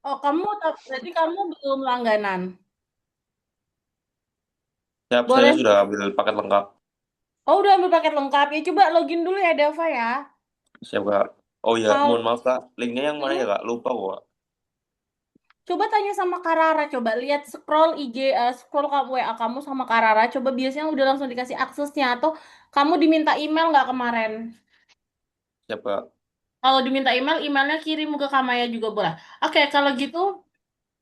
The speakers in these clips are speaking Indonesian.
Oh, berarti kamu belum langganan. Siap, saya Boleh. sudah ambil paket lengkap. Oh, udah ambil paket lengkap ya. Coba login dulu ya, Dava ya. Siap, Kak. Oh iya, Mau mohon maaf, Kak. Linknya yang mana ya, Hmm? Kak? Lupa kok. Coba tanya sama Karara, coba lihat scroll IG, scroll kamu WA kamu sama Karara, coba biasanya udah langsung dikasih aksesnya atau kamu diminta email nggak kemarin? Siap, Kak. Kalau diminta email, emailnya kirim ke Kamaya juga boleh. Oke, kalau gitu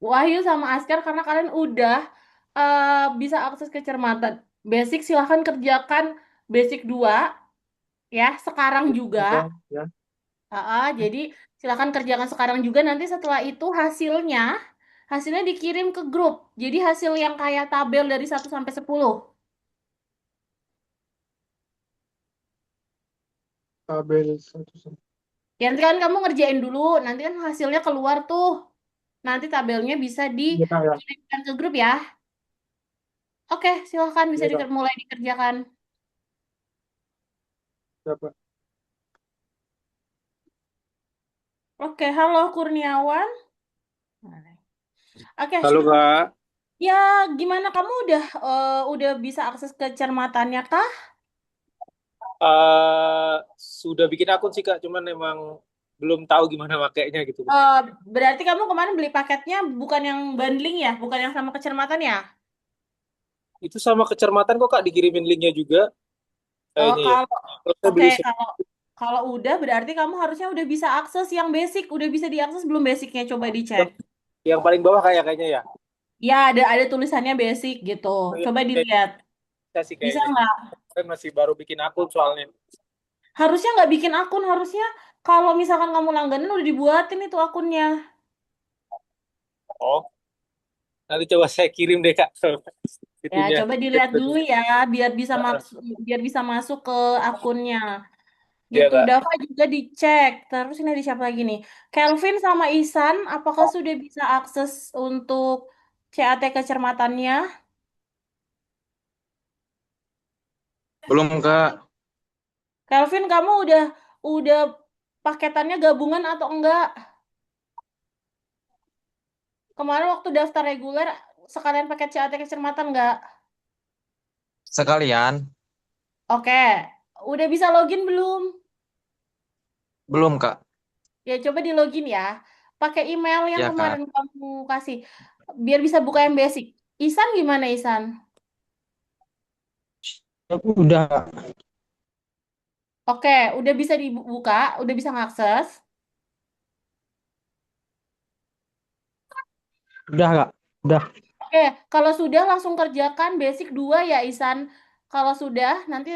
Wahyu sama Askar karena kalian udah bisa akses kecermatan basic, silahkan kerjakan basic 2 ya sekarang juga. Juga ya. Jadi silahkan kerjakan sekarang juga, nanti setelah itu hasilnya dikirim ke grup. Jadi hasil yang kayak tabel dari 1 sampai 10. Tabel satu sama. Ya, nanti kan kamu ngerjain dulu, nanti kan hasilnya keluar tuh. Nanti tabelnya bisa Iya kak ya. dikirimkan ke grup ya. Oke, silahkan bisa Iya kak. mulai dikerjakan. Ya, Pak. Oke, halo Kurniawan. Oke, Halo kak. ya gimana kamu udah bisa akses kecermatannya kah? Eh sudah bikin akun sih kak, cuman emang belum tahu gimana makainya gitu kak. Eh, Berarti kamu kemarin beli paketnya bukan yang bundling ya, bukan yang sama kecermatan ya? Itu sama kecermatan kok kak, dikirimin linknya juga Oh, kayaknya ya. kalau Kalau saya oke, beli kalau kalau udah berarti kamu harusnya udah bisa akses yang basic, udah bisa diakses belum basicnya? Coba dicek. yang, yang paling bawah kayaknya ya. Ya, ada tulisannya basic gitu. Oh, iya, Coba kayak dilihat. bisa sih Bisa kayaknya. nggak? Saya masih baru bikin akun soalnya. Harusnya nggak bikin akun, harusnya kalau misalkan kamu langganan udah dibuatin itu akunnya. Oh, nanti coba saya kirim deh kak. Ya, Itunya. coba dilihat dulu ya, biar bisa masuk ke akunnya. Iya Gitu. kak. Dava juga dicek. Terus ini ada siapa lagi nih? Kelvin sama Isan, apakah sudah bisa akses untuk CAT kecermatannya? Belum kak. Kelvin, kamu udah paketannya gabungan atau enggak? Kemarin waktu daftar reguler sekalian paket CAT kecermatan enggak? Sekalian, Oke. Udah bisa login belum? belum Kak. Ya, coba di login ya. Pakai email yang Ya kemarin Kak. kamu kasih. Biar bisa buka yang basic. Isan gimana Isan? Aku udah, Kak. Oke, udah bisa dibuka, udah bisa ngakses. Udah Kak. Udah. Oke, kalau sudah langsung kerjakan basic 2 ya Isan. Kalau sudah, nanti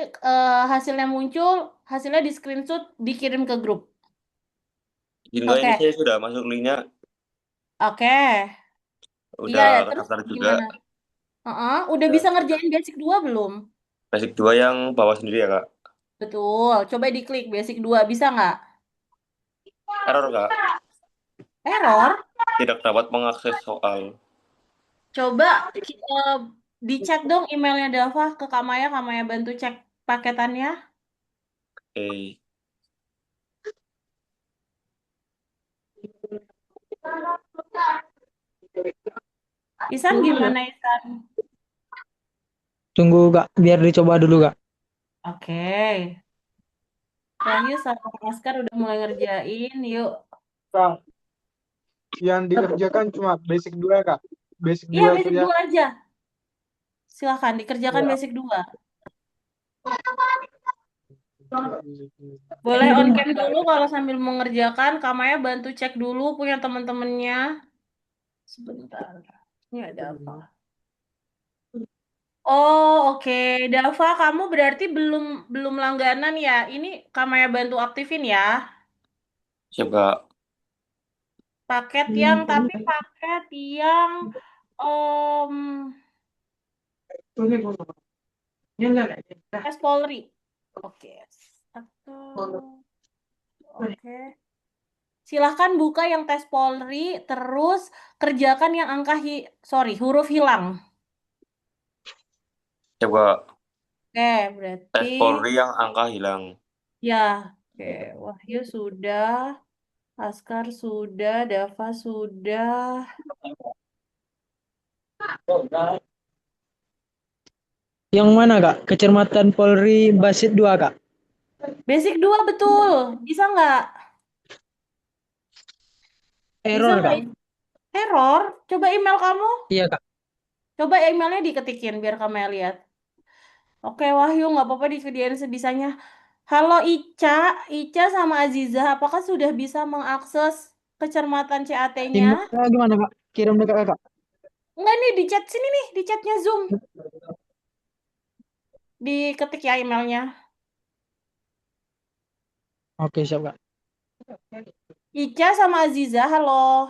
hasilnya muncul, hasilnya di screenshot, dikirim ke grup. Hingga ini Oke, saya sudah masuk linknya, oke. Iya, udah ya, terus terdaftar juga. gimana? Udah Ya, bisa ngerjain basic 2 belum? basic 2 yang bawah sendiri ya, Kak. Betul, coba diklik basic 2 bisa nggak? Error, Kak. Error? Tidak dapat mengakses soal. Coba dicek dong emailnya Dava ke Kak Maya bantu cek paketannya. Oke. Isan gimana Isan? Tunggu Kak, biar dicoba dulu Kak. Oke. Wahyu sama Oscar udah mulai ngerjain. Yuk. Kak, yang dikerjakan cuma basic 2 kak. Basic Iya, 2 tuh basic ya. 2 aja. Silahkan dikerjakan Ya. basic 2. Boleh on cam dulu kalau sambil mengerjakan. Kamaya bantu cek dulu punya teman-temannya. Sebentar. Ini ada apa? Oh, oke. Dava, kamu berarti belum belum langganan ya? Ini Kamaya bantu aktifin ya. Siap, Kak. Paket yang om tes Polri. Oke. Satu. Oke. Silahkan buka yang tes Polri, terus kerjakan yang huruf hilang. Siap, Kak. Oke, berarti Tes Polri yang angka hilang. ya. Oke, Wahyu sudah. Askar sudah, Dava sudah. Yang mana kak? Kecermatan Polri Basit 2 kak? Basic 2 betul. Bisa nggak? Bisa Error nggak? kak? Error? Coba email kamu. Iya kak. Coba emailnya diketikin biar kamu lihat. Oke, Wahyu, nggak apa-apa disediain sebisanya. Halo Ica, Ica sama Aziza, apakah sudah bisa mengakses kecermatan CAT-nya? Emailnya gimana kak? Kirim dekat kakak. Enggak nih, di chat sini nih, di chatnya Zoom. Diketik ya emailnya. Oke siap kak. Ica sama Aziza, halo.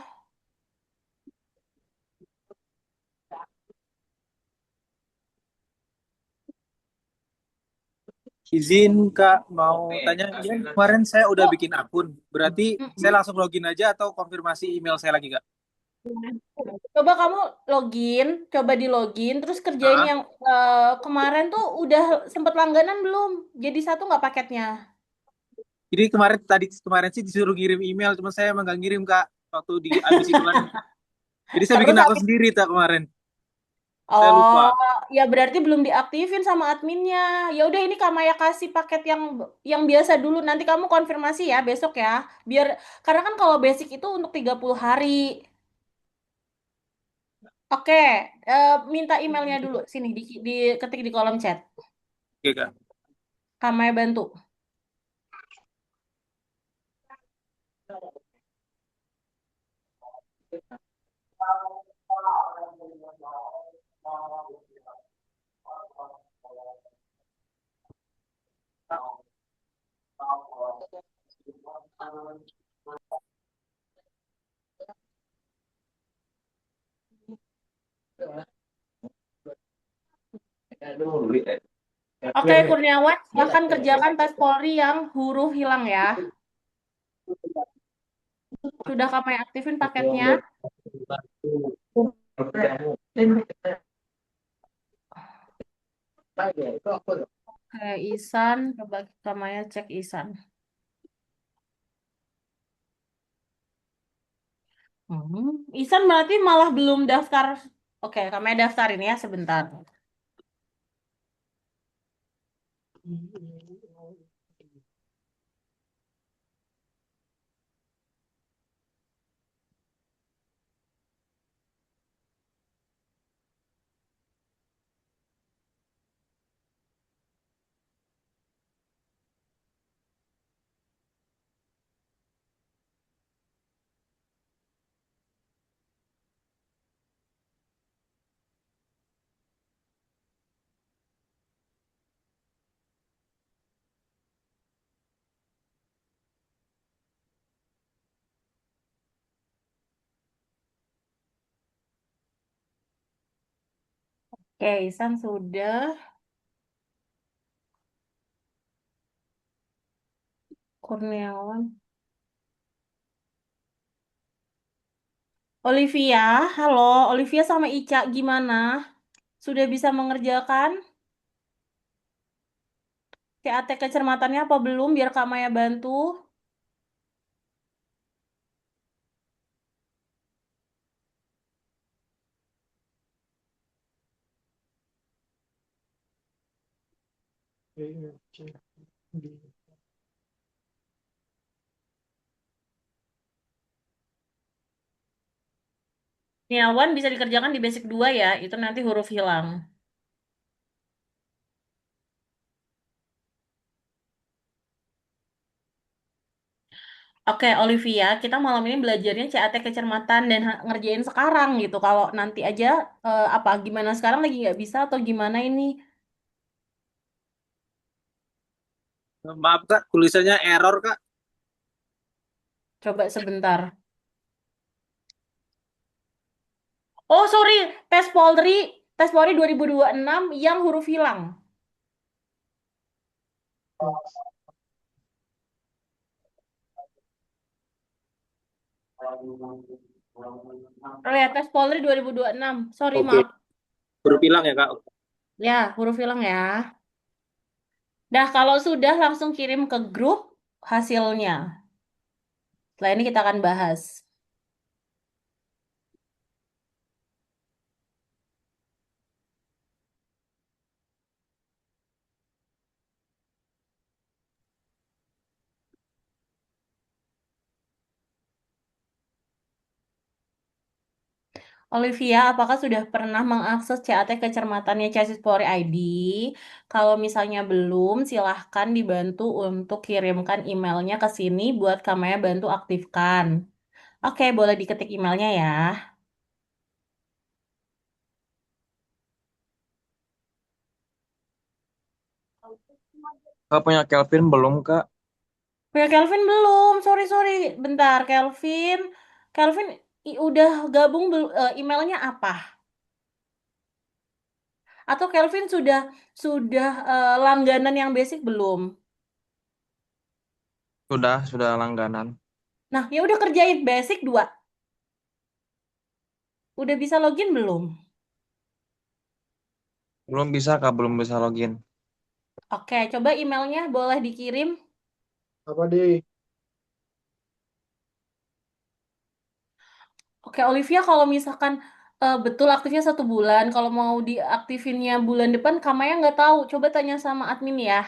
Izin Kak, mau tanya, ini kan kemarin saya udah Oh, bikin akun. Berarti saya mm-mm. langsung login aja atau konfirmasi email saya lagi Kak? Coba kamu login, coba di login, terus kerjain Ah, yang kemarin tuh udah sempet langganan belum? Jadi satu nggak paketnya? jadi kemarin sih disuruh ngirim email, cuma saya emang nggak ngirim Kak waktu di abis iklan. Jadi saya Terus bikin akun sendiri tak kemarin. Saya oh, lupa. ya berarti belum diaktifin sama adminnya. Ya udah ini Kamaya kasih paket yang biasa dulu. Nanti kamu konfirmasi ya besok ya. Biar karena kan kalau basic itu untuk 30 hari. Oke, minta emailnya dulu. Sini diketik di kolom chat. Oke Kak. Kamaya bantu. Oke, Kurniawan, silahkan kerjakan tes Polri yang huruf hilang ya. Sudah Kamaya aktifin paketnya? Oke, Isan, coba Kamaya cek Isan. Isan berarti malah belum daftar. Oke, kami daftarin ya sebentar. Oke, Isan sudah. Kurniawan. Olivia, halo. Olivia sama Ica gimana? Sudah bisa mengerjakan CAT kecermatannya apa belum? Biar Kak Maya bantu. Kurniawan bisa dikerjakan di basic 2 ya. Itu nanti huruf hilang. Oke, Olivia, kita malam ini belajarnya CAT kecermatan dan ngerjain sekarang gitu. Kalau nanti aja apa gimana sekarang lagi nggak bisa atau gimana ini? Maaf Kak, tulisannya error Kak. Coba sebentar. Oh, sorry, tes Polri 2026 yang huruf hilang. Oh ya, tes Polri 2026. Sorry, Oke, maaf. huruf hilang ya Kak. Ya, huruf hilang ya. Dah, kalau sudah langsung kirim ke grup hasilnya. Setelah ini kita akan bahas. Olivia, apakah sudah pernah mengakses CAT kecermatannya Chassis Polri ID? Kalau misalnya belum, silahkan dibantu untuk kirimkan emailnya ke sini buat Kamaya bantu aktifkan. Oke, boleh diketik emailnya ya. Kak punya Kelvin belum, Kak? Punya Kelvin belum? Sorry, sorry. Bentar, Kelvin. Kelvin udah gabung emailnya apa? Atau Kelvin sudah langganan yang basic belum? Sudah langganan. Nah, ya udah kerjain basic 2. Udah bisa login belum? Belum bisa login. Oke, coba emailnya boleh dikirim. Apa deh? Oke, Olivia, kalau misalkan betul aktifnya 1 bulan, kalau mau diaktifinnya bulan depan, Kamaya nggak tahu. Coba tanya sama admin ya.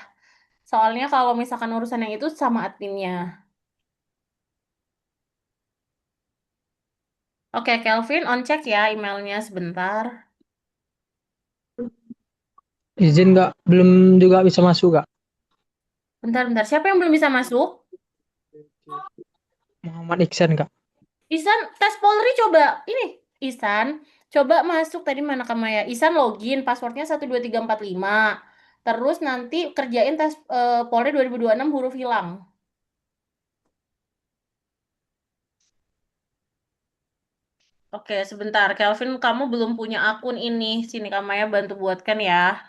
Soalnya kalau misalkan urusan yang itu sama adminnya. Oke, Kelvin, on check ya emailnya sebentar. Izin nggak? Belum juga bisa masuk Kak. Bentar, bentar. Siapa yang belum bisa masuk? Muhammad Iksan Kak. Isan, tes Polri coba. Ini, Isan, coba masuk tadi mana Kamaya. Isan login, passwordnya 12345. Terus nanti kerjain tes Polri 2026 huruf hilang. Oke, sebentar. Kelvin, kamu belum punya akun ini. Sini Kamaya bantu buatkan ya.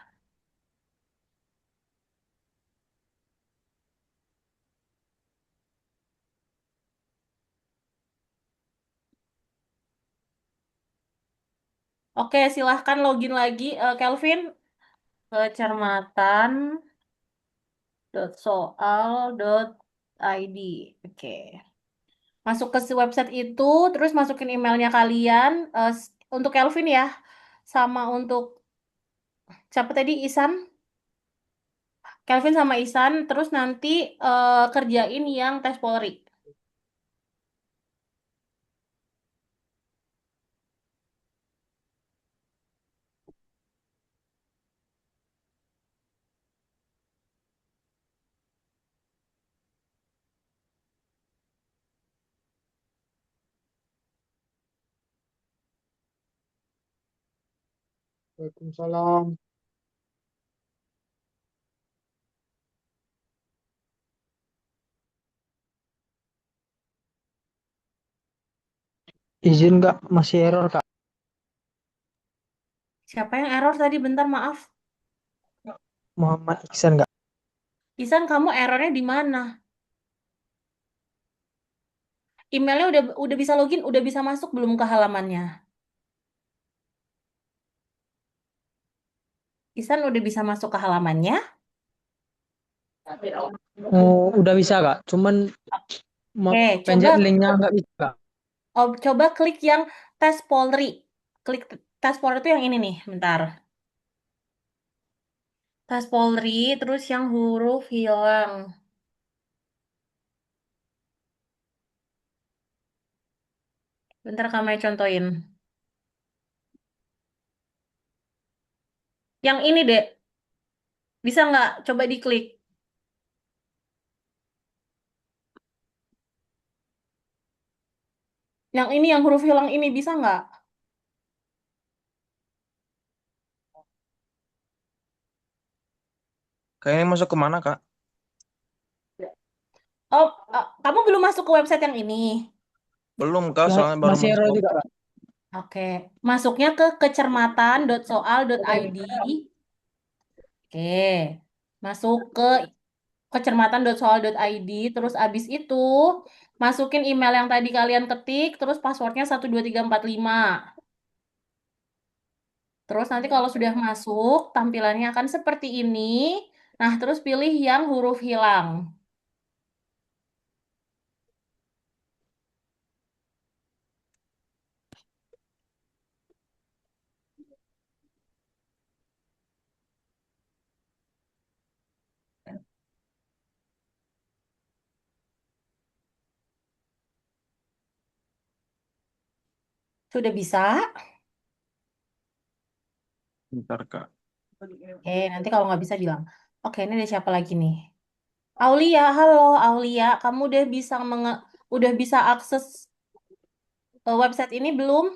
Oke, silahkan login lagi. Kelvin, kecermatan.soal.id. Oke. Masuk ke si website itu, terus masukin emailnya kalian. Untuk Kelvin ya. Sama untuk siapa tadi? Isan? Kelvin sama Isan. Terus nanti kerjain yang tes Polri. Waalaikumsalam. Izin nggak? Masih error Kak. Siapa yang error tadi? Bentar, maaf. Muhammad Iksan Kak. Isan, kamu errornya di mana? Emailnya udah bisa login, udah bisa masuk belum ke halamannya? Isan udah bisa masuk ke halamannya? Oh, udah bisa Kak. Cuman mau Oke, pencet linknya nggak bisa Kak. coba klik yang tes Polri. Klik tes Polri itu yang ini nih, bentar. Tes Polri, terus yang huruf hilang. Bentar kami contohin. Yang ini deh, bisa nggak? Coba diklik. Yang ini, yang huruf hilang ini, bisa nggak? Kayaknya masuk ke mana, Kak? Oh, kamu belum masuk ke website yang ini. Belum, Kak, Ya, soalnya baru masih error masuk. juga Kak. Oke, masuknya ke kecermatan.soal.id. Oke, masuk ke kecermatan.soal.id, terus abis itu masukin email yang tadi kalian ketik, terus passwordnya 12345. Terus nanti kalau sudah masuk, tampilannya akan seperti ini. Nah, terus pilih yang huruf hilang. Sudah bisa? Bentar, Kak. Nanti kalau nggak bisa bilang. Oke, ini ada siapa lagi nih? Aulia, halo Aulia, kamu udah bisa akses website ini belum?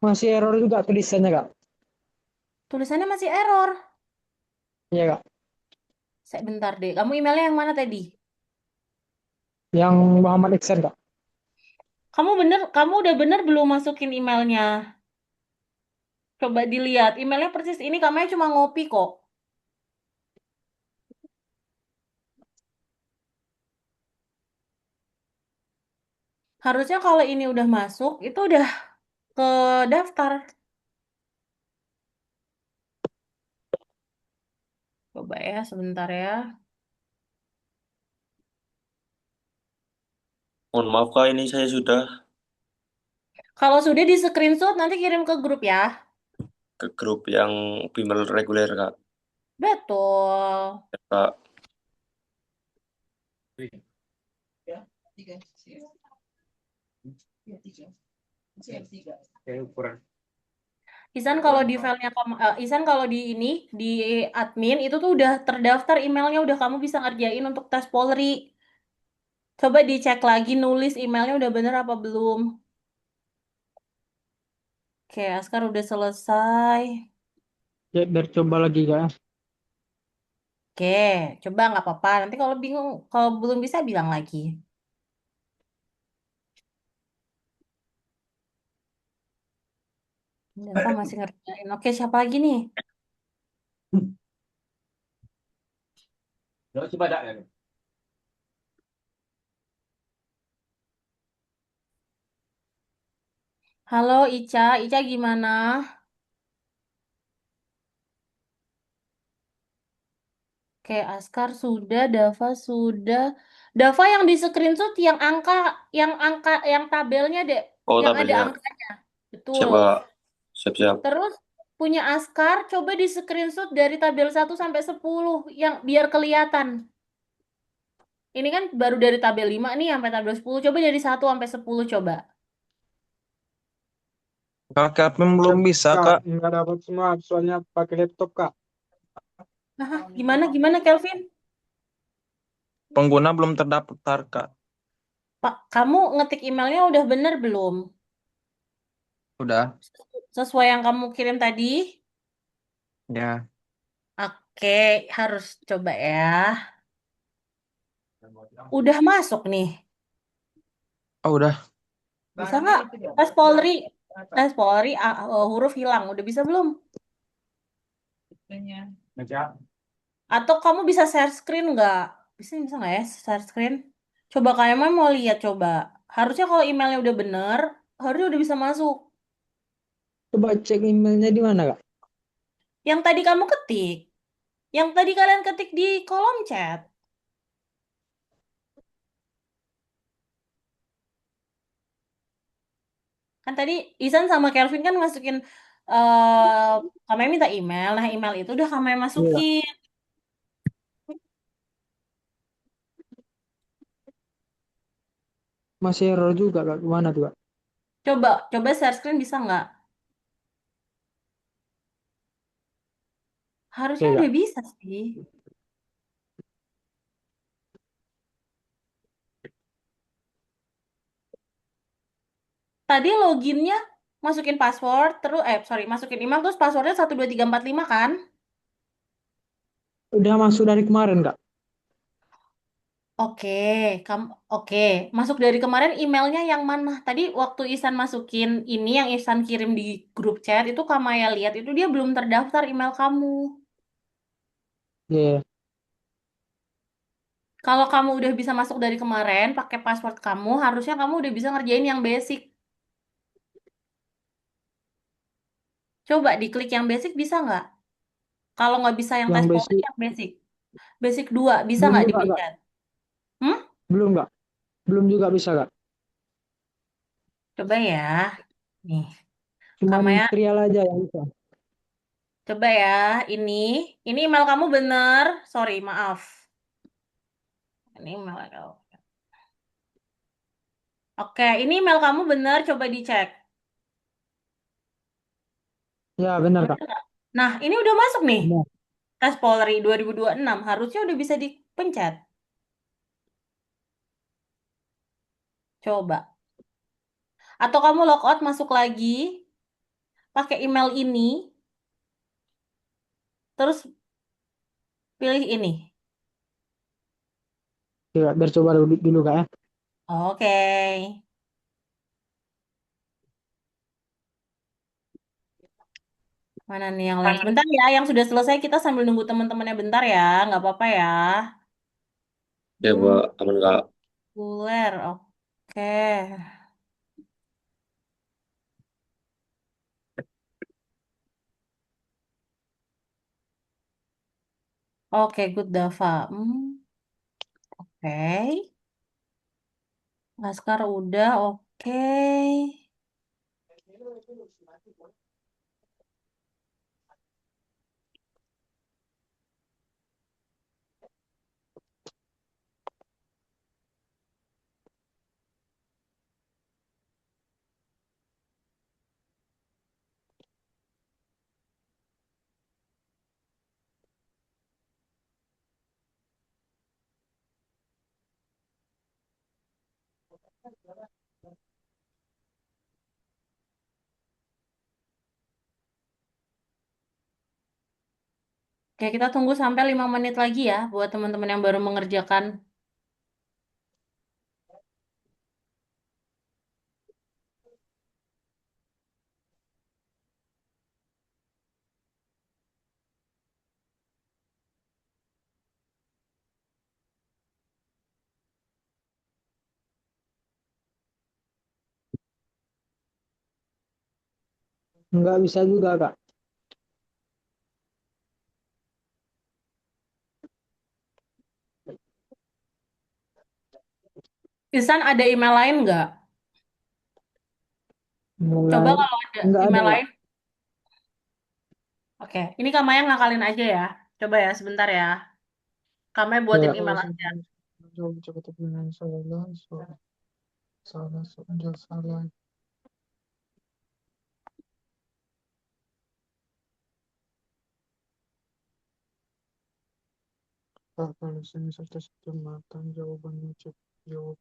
Masih error juga tulisannya, Kak. Tulisannya masih error. Iya, Kak. Bentar deh, kamu emailnya yang mana tadi? Yang Muhammad Iksan, Kak. Kamu udah bener belum masukin emailnya? Coba dilihat, emailnya persis ini, kamu cuma ngopi kok. Harusnya kalau ini udah masuk, itu udah ke daftar. Coba ya, sebentar ya. Mohon maaf Kak, ini saya sudah Kalau sudah di screenshot, nanti kirim ke grup ya. ke grup yang bimbel reguler Kak. Betul. Ya, Kak. Isan kalau di filenya Isan kalau di ini di admin itu tuh udah terdaftar emailnya, udah kamu bisa ngerjain untuk tes Polri. Coba dicek lagi nulis emailnya udah bener apa belum. Oke, Askar udah selesai. Ya, biar coba lagi, Kak. Oke, coba nggak apa-apa. Nanti kalau bingung, kalau belum bisa bilang lagi. Dava masih ngerjain. Oke, siapa lagi nih? Halo Ica, Ica gimana? Oke, Askar sudah, Dava sudah. Dava yang di screenshot yang tabelnya deh, Oh yang ada tabelnya. angkanya. Betul. Siap Kak. Siap-siap. Terus punya Askar, coba di screenshot dari tabel 1 sampai 10 yang biar kelihatan. Ini kan baru dari tabel 5 nih sampai tabel 10. Coba dari 1 sampai 10 coba. Kakak admin belum bisa, Kak, Kak. nggak dapat semua soalnya pakai laptop, Kak. Nah, gimana Kelvin? Pengguna belum terdaftar, Kak. Pak, kamu ngetik emailnya udah bener belum? Udah. Sesuai yang kamu kirim tadi? Ya. Oke, harus coba ya. Udah masuk nih. Oh, udah. Bisa nggak? Tes Polri. Tes Polri, huruf hilang. Udah bisa belum? Atau kamu bisa share screen nggak? Bisa nggak ya share screen? Coba kayak mau lihat coba. Harusnya kalau emailnya udah bener, harusnya udah bisa masuk. Coba cek emailnya di mana, Kak? Yang tadi kamu ketik. Yang tadi kalian ketik di kolom chat. Kan tadi Isan sama Kelvin kan masukin kami minta email. Nah, email itu udah kami Iya, Kak. masukin. Masih error juga, Kak. Gimana tuh, Kak? Coba share screen bisa nggak? Harusnya Oke, Kak. udah bisa sih. Tadi loginnya masukin password, masukin email terus passwordnya 12345 kan? Udah masuk dari kemarin, Kak. Oke, oke. Masuk dari kemarin emailnya yang mana? Tadi waktu Isan masukin ini yang Isan kirim di grup chat itu Kamaya lihat itu dia belum terdaftar email kamu. Iya. Kalau kamu udah bisa masuk dari kemarin pakai password kamu, harusnya kamu udah bisa ngerjain yang basic. Coba diklik yang basic bisa nggak? Kalau nggak bisa yang Yang tes Polri, basic yang basic. Basic 2 bisa belum nggak juga, Kak. dipencet? Hmm? Belum, Kak. Belum juga bisa, Kak. Coba ya. Nih, Cuman Kamaya. trial aja yang bisa. Coba ya, ini. Ini email kamu bener. Sorry, maaf. Ini email kamu. Oke, ini email kamu bener. Coba dicek. Ya, benar, Bener Kak. nggak? Nah, ini udah masuk nih. Benar. Tes Polri 2026. Harusnya udah bisa dipencet. Coba. Atau kamu logout masuk lagi. Pakai email ini. Terus pilih ini. Coba, biar coba dulu, Kak ya. Oke. Mana nih yang lain? Sebentar ya, yang sudah selesai kita sambil nunggu teman-temannya bentar ya. Nggak apa-apa ya. Ya, Mbak, aman Kak. Reguler, oke. Oke, good Dava. Oke. Laskar udah, oke. Oke, kita tunggu sampai 5 menit lagi ya buat teman-teman yang baru mengerjakan. Nggak bisa juga, Kak. Isan ada email lain nggak? Coba Mulai. kalau ada Nggak ada, email Kak. lain. Oke, ini Kamaya ngakalin aja ya. Coba ya, sebentar ya. Kamaya buatin Coba. email aja. Salah. Kalau semisal tes kecamatan jawabannya cek jawab.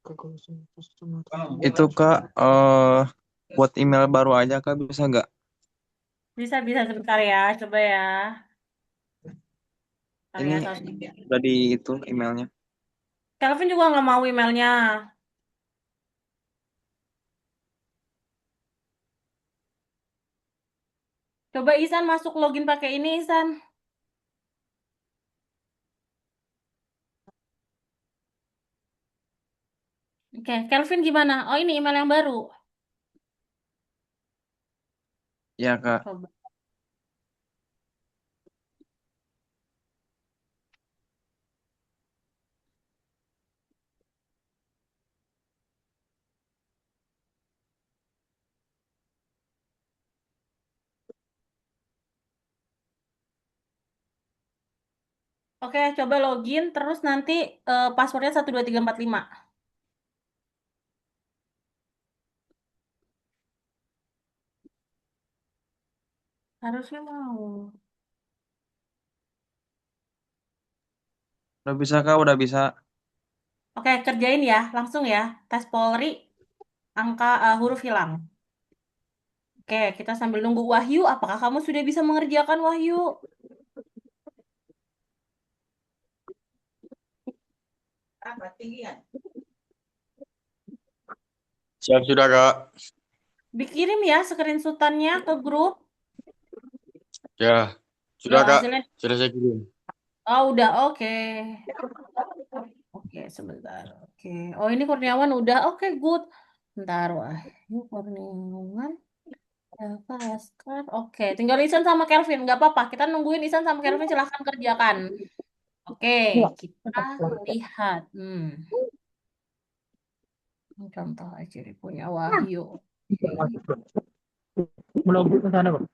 Kalau semisal tes kecamatan Itu Kak, buat email baru aja Kak, bisa nggak? Bisa sebentar ya. Coba ya. Bentar Ini ya, udah di itu emailnya. Kelvin juga nggak mau emailnya. Coba Isan masuk login pakai ini, Isan. Oke, Kelvin gimana? Oh, ini email yang baru. Ya Kak. Coba. Oke, coba login, terus nanti passwordnya 12345. Harusnya mau. Udah bisa Kak, udah bisa. Oke, kerjain ya, langsung ya. Tes Polri, angka huruf hilang. Oke, kita sambil nunggu Wahyu. Apakah kamu sudah bisa mengerjakan Wahyu? Siap sudah Kak. Dikirim ya screenshotannya ke grup. Ya, sudah Ya, Kak. hasilnya. Sudah saya kirim. Oh, udah, oke. Oke, sebentar. Oke. Oh, ini Kurniawan udah. Oke, good. Bentar, Wahyu Kurniawan. Eva Laskar. Oke, tinggal Isan sama Kelvin. Nggak apa-apa. Kita nungguin Isan sama Kelvin. Silahkan kerjakan. Oke, Nggak. kita lihat. Contoh aja nih punya Wahyu. Melobot ke sana, Bang.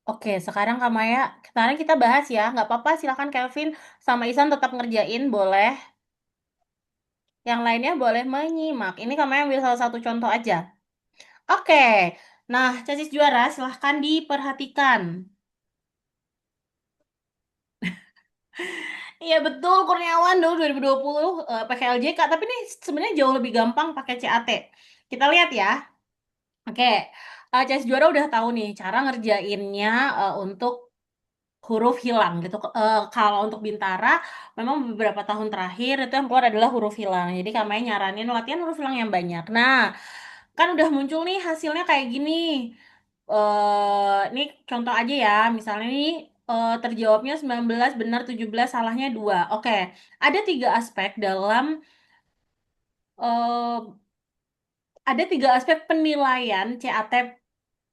Oke, sekarang Kak Maya, sekarang kita bahas ya. Nggak apa-apa, silakan Kelvin sama Isan tetap ngerjain, boleh. Yang lainnya boleh menyimak. Ini Kak Maya ambil salah satu contoh aja. Oke, nah casis juara silahkan diperhatikan. Iya betul, Kurniawan dulu 2020 pakai LJK, tapi ini sebenarnya jauh lebih gampang pakai CAT. Kita lihat ya. Oke, casis juara udah tahu nih cara ngerjainnya untuk huruf hilang gitu. Kalau untuk Bintara, memang beberapa tahun terakhir itu yang keluar adalah huruf hilang. Jadi kami nyaranin latihan huruf hilang yang banyak. Nah, kan udah muncul nih hasilnya kayak gini. Ini contoh aja ya. Misalnya nih terjawabnya 19 benar 17 salahnya 2. Oke, ada 3 aspek dalam eh, ada 3 aspek penilaian CAT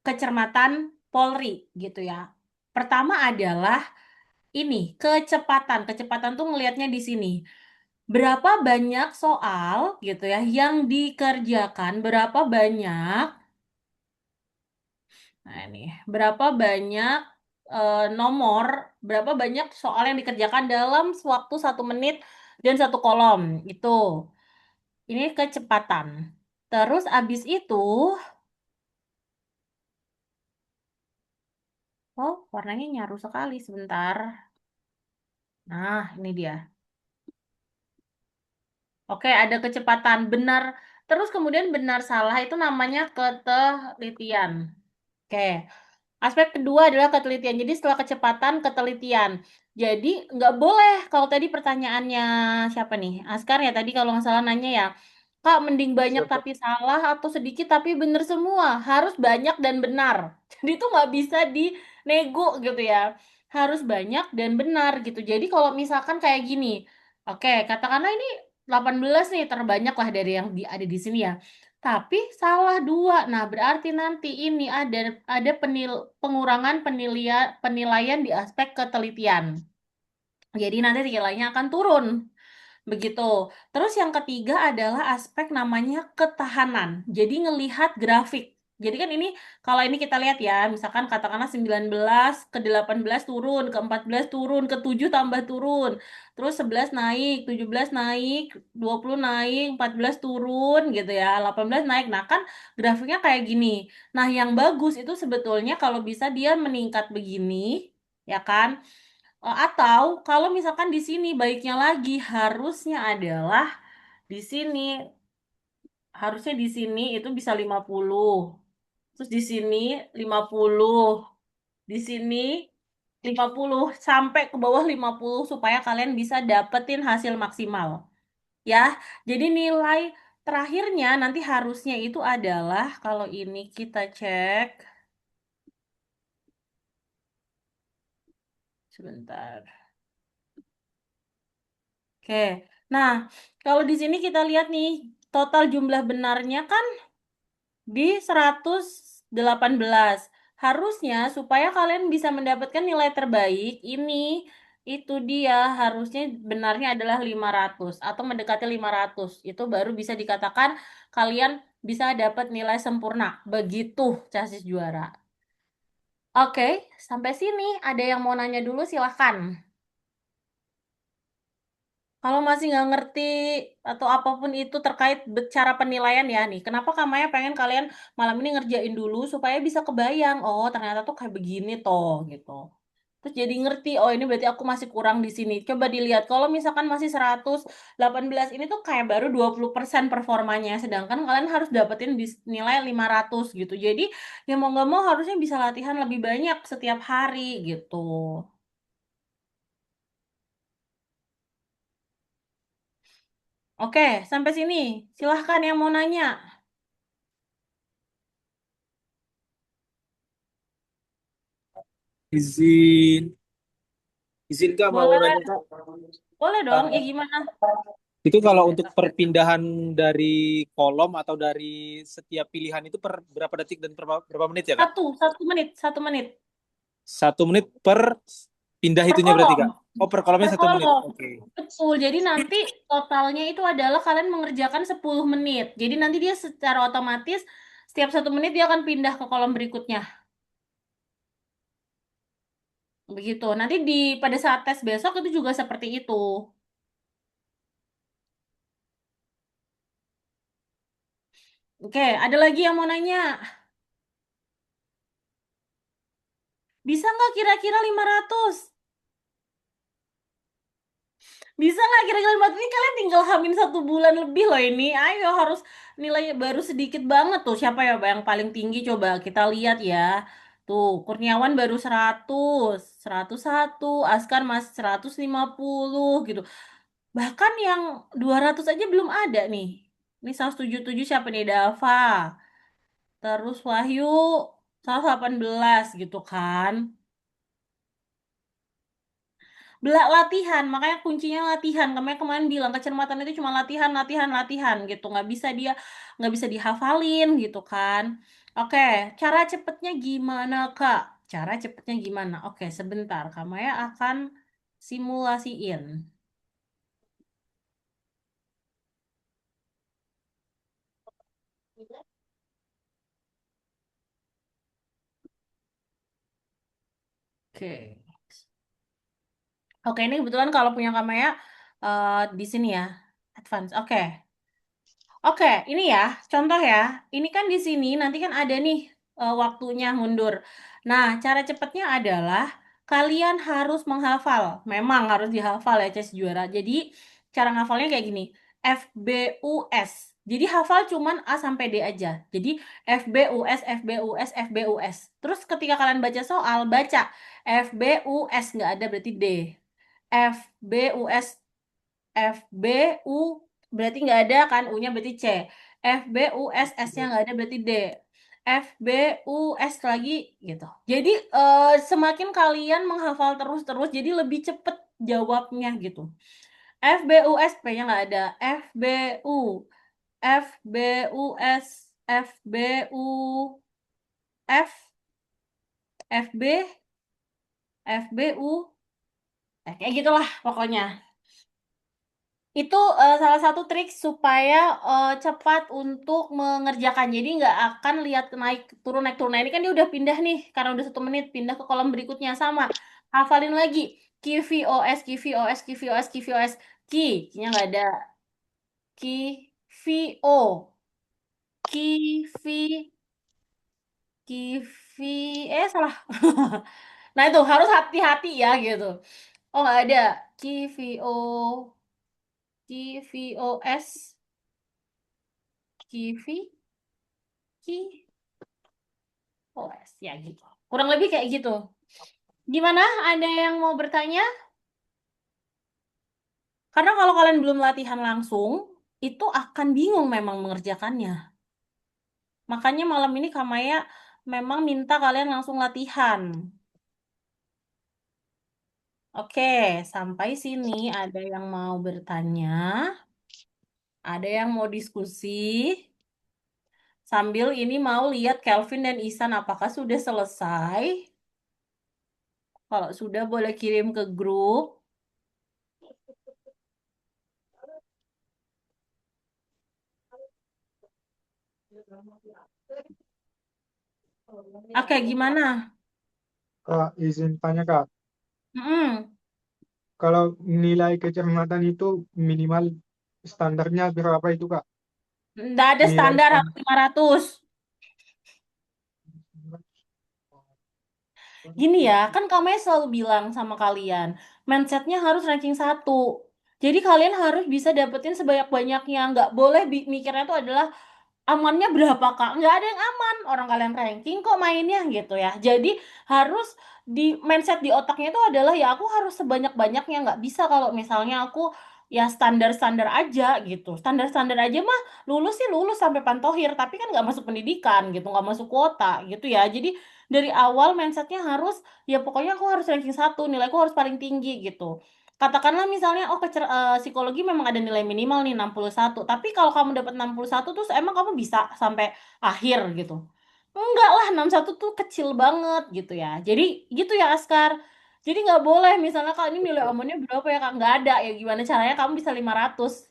kecermatan Polri gitu ya. Pertama adalah ini kecepatan. Kecepatan tuh ngelihatnya di sini. Berapa banyak soal gitu ya yang dikerjakan, nah ini, berapa banyak nomor, berapa banyak soal yang dikerjakan dalam waktu 1 menit dan 1 kolom. Itu. Ini kecepatan. Terus abis itu, oh warnanya nyaru sekali sebentar. Nah, ini dia. Oke, ada kecepatan benar. Terus kemudian benar salah itu namanya ketelitian. Oke. Aspek kedua adalah ketelitian. Jadi setelah kecepatan, ketelitian. Jadi nggak boleh kalau tadi pertanyaannya siapa nih? Askar ya tadi kalau nggak salah nanya ya. Kak, mending banyak Siapa? tapi salah atau sedikit tapi benar semua. Harus banyak dan benar. Jadi itu nggak bisa dinego gitu ya. Harus banyak dan benar gitu. Jadi kalau misalkan kayak gini. Oke, katakanlah ini 18 nih terbanyak lah dari yang ada di sini ya. Tapi salah 2. Nah, berarti nanti ini ada pengurangan penilaian di aspek ketelitian. Jadi nanti nilainya akan turun. Begitu. Terus yang ketiga adalah aspek namanya ketahanan. Jadi ngelihat grafik. Jadi kan ini kalau ini kita lihat ya, misalkan katakanlah 19 ke 18 turun, ke 14 turun, ke 7 tambah turun. Terus 11 naik, 17 naik, 20 naik, 14 turun gitu ya, 18 naik. Nah, kan grafiknya kayak gini. Nah, yang bagus itu sebetulnya kalau bisa dia meningkat begini, ya kan? Atau kalau misalkan di sini baiknya lagi harusnya adalah di sini harusnya di sini itu bisa 50. Terus di sini 50. Di sini 50 sampai ke bawah 50 supaya kalian bisa dapetin hasil maksimal. Ya. Jadi nilai terakhirnya nanti harusnya itu adalah kalau ini kita cek sebentar. Oke. Nah, kalau di sini kita lihat nih, total jumlah benarnya kan di 118. Harusnya supaya kalian bisa mendapatkan nilai terbaik, itu dia harusnya benarnya adalah 500 atau mendekati 500. Itu baru bisa dikatakan kalian bisa dapat nilai sempurna. Begitu casis juara. Oke, sampai sini ada yang mau nanya dulu silahkan. Kalau masih nggak ngerti atau apapun itu terkait cara penilaian ya nih, kenapa Kak Maya pengen kalian malam ini ngerjain dulu supaya bisa kebayang, oh ternyata tuh kayak begini toh gitu. Terus jadi ngerti, oh ini berarti aku masih kurang di sini. Coba dilihat, kalau misalkan masih 118 ini tuh kayak baru 20% performanya, sedangkan kalian harus dapetin nilai 500 gitu. Jadi ya mau nggak mau harusnya bisa latihan lebih banyak setiap hari gitu. Oke, sampai sini. Silahkan yang mau nanya. Izin, izin Kak mau Boleh, nanya Kak. boleh dong. Ya Eh, gimana? itu kalau untuk perpindahan dari kolom atau dari setiap pilihan itu per berapa detik dan berapa menit ya Kak? 1 menit, 1 menit. 1 menit per pindah Per itunya berarti kolom, Kak? Oh per kolomnya per 1 menit. kolom. Oke. Betul. Jadi nanti totalnya itu adalah kalian mengerjakan 10 menit. Jadi nanti dia secara otomatis setiap 1 menit dia akan pindah ke kolom berikutnya. Begitu. Nanti pada saat tes besok itu juga seperti itu. Oke, ada lagi yang mau nanya? Bisa nggak kira-kira 500? Bisa nggak kira-kira 500? Ini kalian tinggal hamin 1 bulan lebih loh ini. Ayo harus nilainya baru sedikit banget tuh. Siapa ya yang paling tinggi? Coba kita lihat ya. Tuh, Kurniawan baru 100, 101, Askar masih 150 gitu. Bahkan yang 200 aja belum ada nih. Ini 177 siapa nih? Dava. Terus Wahyu 118 gitu kan. Latihan, makanya kuncinya latihan. Kemarin bilang kecermatan itu cuma latihan, latihan, latihan gitu. Nggak bisa dihafalin gitu kan. Oke, cara cepetnya gimana Kak? Cara cepetnya gimana? Oke, sebentar. Kamaya akan simulasiin. Oke. Oke, ini kebetulan kalau punya Kamaya di sini ya, advance. Oke. Oke, ini ya, contoh ya. Ini kan di sini nanti kan ada nih waktunya mundur. Nah, cara cepatnya adalah kalian harus menghafal. Memang harus dihafal ya, Ces Juara. Jadi, cara ngafalnya kayak gini. FBUS. Jadi hafal cuman A sampai D aja. Jadi FBUS, FBUS, FBUS. Terus ketika kalian baca soal, baca FBUS nggak ada berarti D. FBUS FBU berarti nggak ada kan, U-nya berarti C. FBUS S-nya nggak ada berarti D. FBUS lagi gitu. Jadi semakin kalian menghafal terus-terus, jadi lebih cepet jawabnya gitu. FBUS P-nya nggak ada. FBU, FBUS, FBU, F, FB, FBU, kayak gitulah pokoknya. Itu salah satu trik supaya cepat untuk mengerjakan. Jadi nggak akan lihat naik turun naik turun. Nah, ini kan dia udah pindah nih karena udah 1 menit pindah ke kolom berikutnya sama. Hafalin lagi KVOS KVOS KVOS KVOS Q-nya nggak ada. KVO KV KV salah. Nah itu harus hati-hati ya gitu. Oh nggak ada KVO KVOS Kivi, KVOS ya gitu. Kurang lebih kayak gitu. Gimana? Ada yang mau bertanya? Karena kalau kalian belum latihan langsung, itu akan bingung memang mengerjakannya. Makanya malam ini Kamaya memang minta kalian langsung latihan. Oke, sampai sini ada yang mau bertanya? Ada yang mau diskusi? Sambil ini mau lihat Kelvin dan Isan apakah sudah selesai? Kalau sudah boleh kirim ke grup. Oke, gimana? Kak, izin tanya Kak, Mm-mm. kalau nilai kecermatan itu minimal standarnya berapa itu Kak? Nggak ada Nilai standar harus standar. 500. Gini ya, kan kami selalu bilang sama kalian, mindsetnya harus ranking 1. Jadi kalian harus bisa dapetin sebanyak-banyaknya. Nggak boleh mikirnya itu adalah amannya berapa Kak? Nggak ada yang aman. Orang kalian ranking kok mainnya gitu ya. Jadi harus di mindset di otaknya itu adalah ya aku harus sebanyak-banyaknya. Nggak bisa kalau misalnya aku ya standar-standar aja gitu. Standar-standar aja mah lulus sih lulus sampai pantohir, tapi kan nggak masuk pendidikan gitu, nggak masuk kuota gitu ya. Jadi dari awal mindsetnya harus ya pokoknya aku harus ranking 1, nilaiku harus paling tinggi gitu. Katakanlah misalnya oh psikologi memang ada nilai minimal nih 61, tapi kalau kamu dapat 61 terus emang kamu bisa sampai akhir gitu. Enggak lah, 61 tuh kecil banget gitu ya. Jadi gitu ya Askar. Jadi nggak boleh misalnya kak ini nilai Betul. amannya berapa ya kak? Nggak ada ya gimana caranya kamu bisa 500.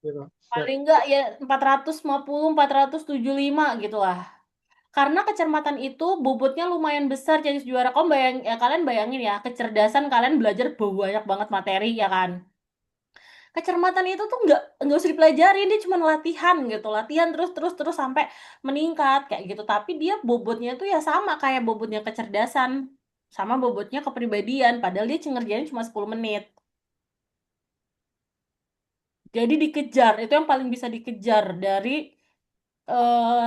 Ya, Kak. Siap. Paling nggak ya 450, 475 gitu lah. Karena kecermatan itu bobotnya lumayan besar jadi juara. Kamu bayang, ya kalian bayangin ya, kecerdasan kalian belajar banyak banget materi ya kan. Kecermatan itu tuh nggak usah dipelajarin, dia cuma latihan gitu, latihan terus terus terus sampai meningkat kayak gitu. Tapi dia bobotnya tuh ya sama kayak bobotnya kecerdasan, sama bobotnya kepribadian. Padahal dia ngerjain cuma 10 menit. Jadi dikejar, itu yang paling bisa dikejar dari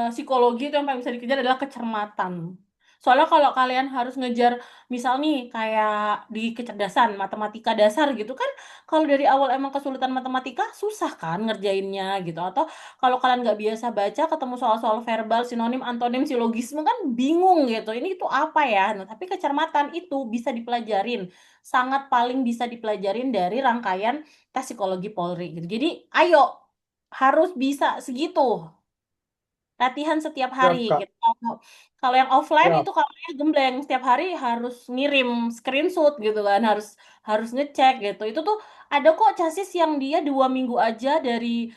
psikologi itu yang paling bisa dikejar adalah kecermatan. Soalnya kalau kalian harus ngejar, misal nih kayak di kecerdasan, matematika dasar gitu kan, kalau dari awal emang kesulitan matematika, susah kan ngerjainnya gitu. Atau kalau kalian nggak biasa baca, ketemu soal-soal verbal, sinonim, antonim, silogisme kan bingung gitu. Ini itu apa ya? Nah, tapi kecermatan itu bisa dipelajarin, sangat paling bisa dipelajarin dari rangkaian tes psikologi Polri gitu. Jadi, ayo harus bisa segitu latihan setiap hari Siap, Kak. gitu. Kalau yang offline Siap. itu kalanya gembleng setiap hari harus ngirim screenshot gitu kan, harus harus ngecek gitu. Itu tuh ada kok casis yang dia 2 minggu aja dari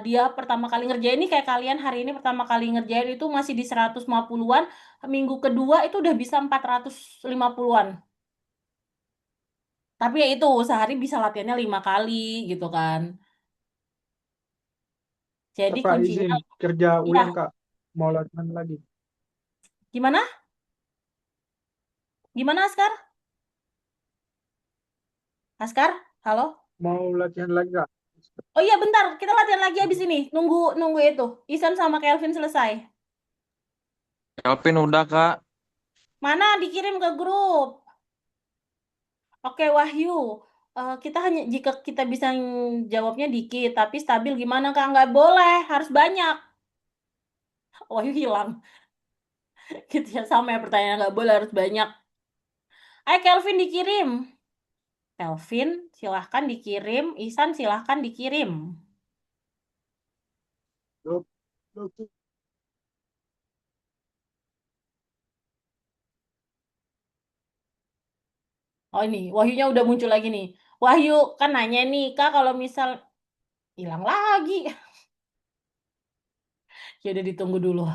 dia pertama kali ngerjain ini kayak kalian hari ini pertama kali ngerjain itu masih di 150-an, minggu kedua itu udah bisa 450-an. Tapi ya itu sehari bisa latihannya 5 kali gitu kan. Jadi Kakak kuncinya izin kerja ya ulang, Kak. Mau latihan lagi. gimana? Gimana Askar? Askar? Halo? Mau latihan lagi, Kak. Oh iya bentar, kita latihan lagi habis ini. Nunggu nunggu itu. Isan sama Kelvin selesai. Kelvin udah Kak. Mana dikirim ke grup. Oke Wahyu. Kita hanya jika kita bisa jawabnya dikit, tapi stabil gimana Kak? Nggak boleh, harus banyak. Wahyu hilang. Gitu ya sama ya pertanyaan nggak boleh harus banyak. Ayo Kelvin dikirim. Kelvin silahkan dikirim. Isan silahkan dikirim. Loh, loh, Oh ini Wahyunya udah muncul lagi nih. Wahyu kan nanya nih Kak kalau misal hilang lagi. Ya udah ditunggu dulu.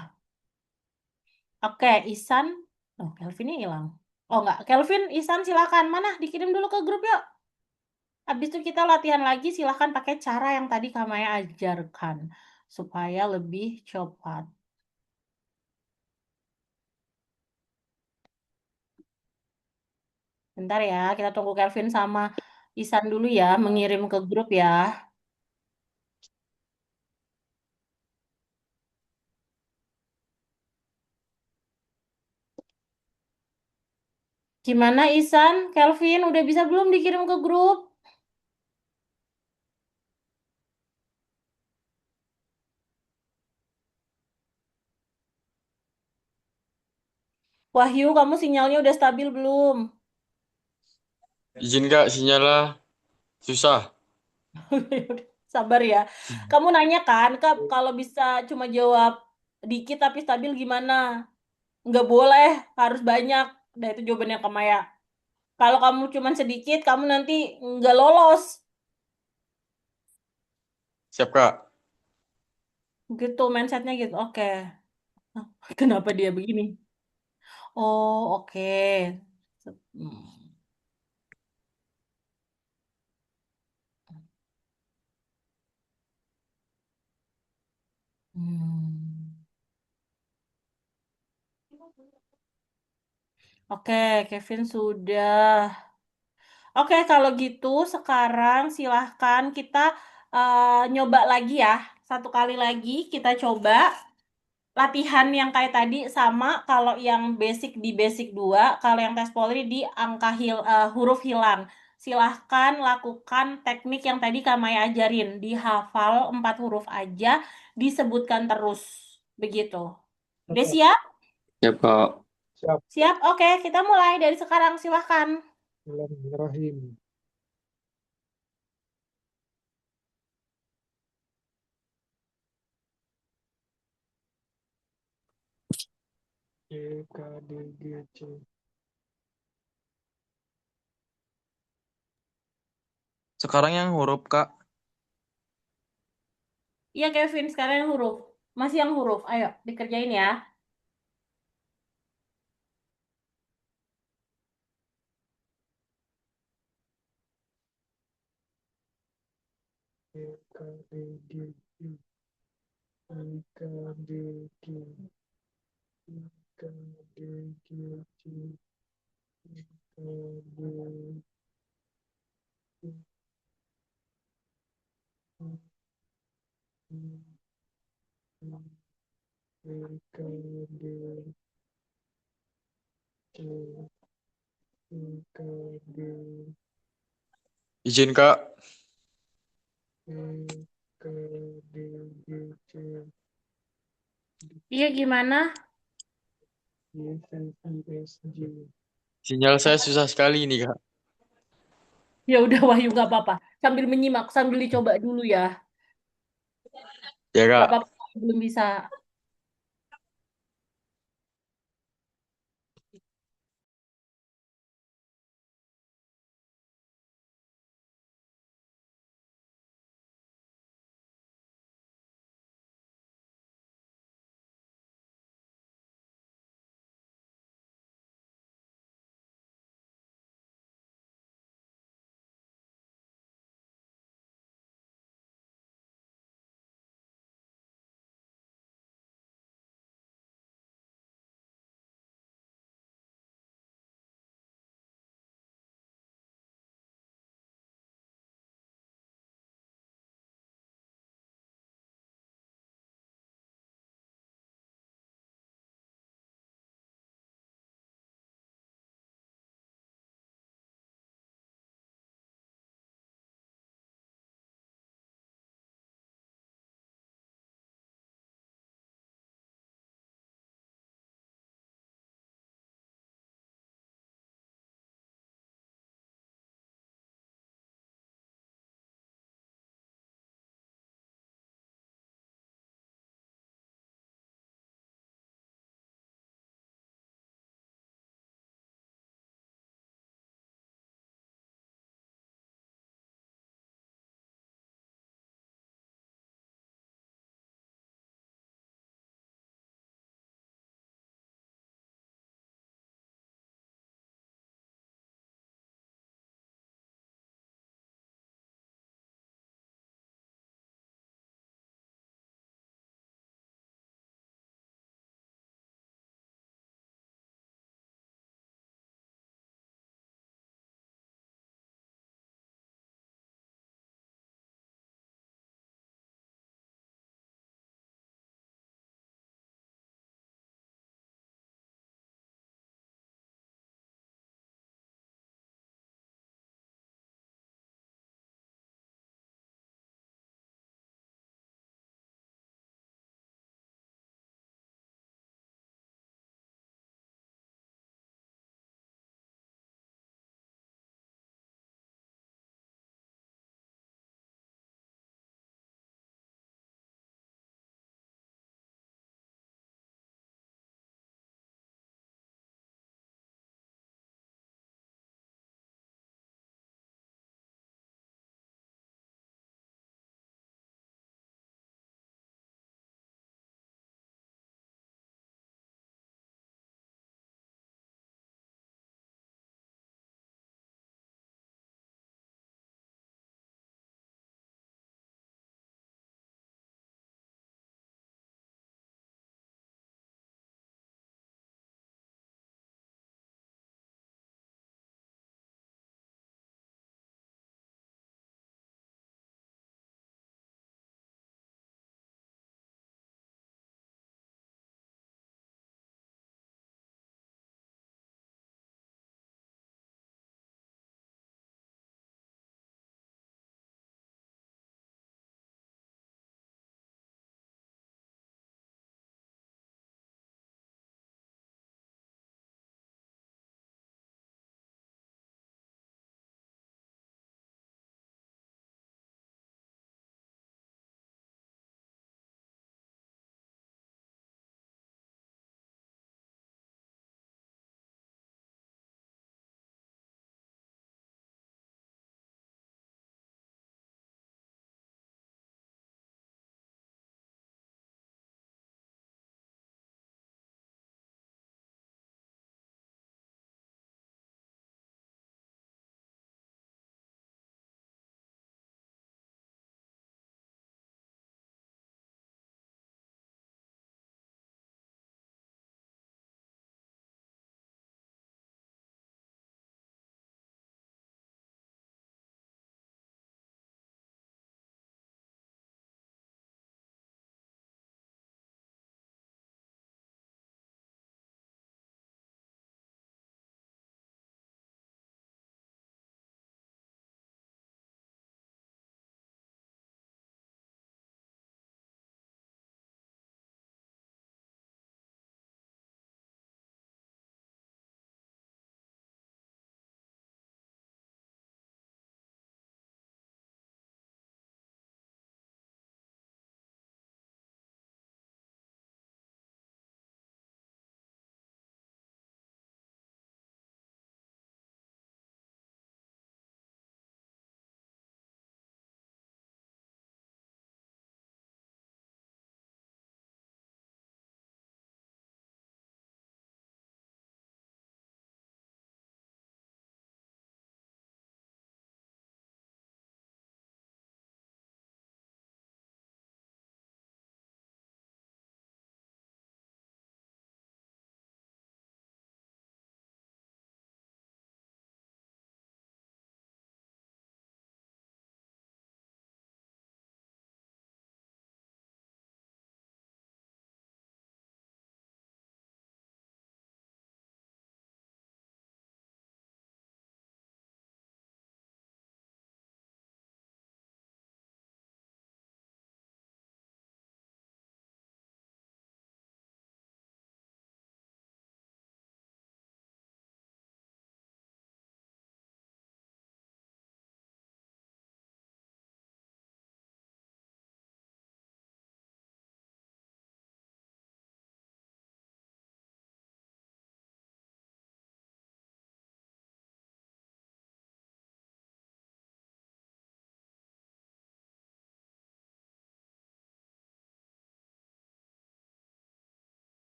Oke, Isan. Oh, Kelvinnya hilang. Oh enggak, Kelvin, Isan silakan. Mana? Dikirim dulu ke grup yuk. Habis itu kita latihan lagi, silakan pakai cara yang tadi Kamaya ajarkan. Supaya lebih cepat. Bentar ya, kita tunggu Kelvin sama Isan dulu ya, mengirim ke grup ya. Gimana Isan? Kelvin, udah bisa belum dikirim ke grup? Wahyu, kamu sinyalnya udah stabil belum? Izin Kak, sinyalnya susah. Sabar ya. Kamu nanya kan, Kak, kalau bisa cuma jawab dikit tapi stabil gimana? Nggak boleh, harus banyak. Nah, itu jawabannya ke Maya. Kalau kamu cuma sedikit, kamu nanti nggak lolos. Siap Kak. Gitu, mindsetnya gitu. Oke. Hah, kenapa dia begini? Oh, oke. Hmm. Hmm. Oke, Kevin sudah. Oke, kalau gitu sekarang silahkan kita nyoba lagi ya. Satu kali lagi kita coba latihan yang kayak tadi sama kalau yang basic di basic 2, kalau yang tes Polri di angka huruf hilang. silahkan lakukan teknik yang tadi Kak Maya ajarin. Dihafal 4 huruf aja, disebutkan terus. Begitu. Udah Oke, siap? Siap, Kak. siap. Siap, oke. Kita mulai dari sekarang, silahkan. Bismillahirrahmanirrahim. E, K, D, G, C. Sekarang yang huruf, Kak. Iya, Kevin, sekarang yang huruf. Masih yang huruf. Ayo, dikerjain ya. E, K, D, G, C. E, K, D, G. E, K, D, G, C. E, K, D, G, C. E, K, D, C. E, K, D, Izin, Kak. E, K, D, G, C. Iya, gimana? E, F, I, S, J. Sinyal saya susah sekali ini, Kak. Ya udah, Wahyu, nggak apa-apa. Sambil menyimak, sambil dicoba dulu ya. Ya, Nggak Kak. apa-apa, belum bisa.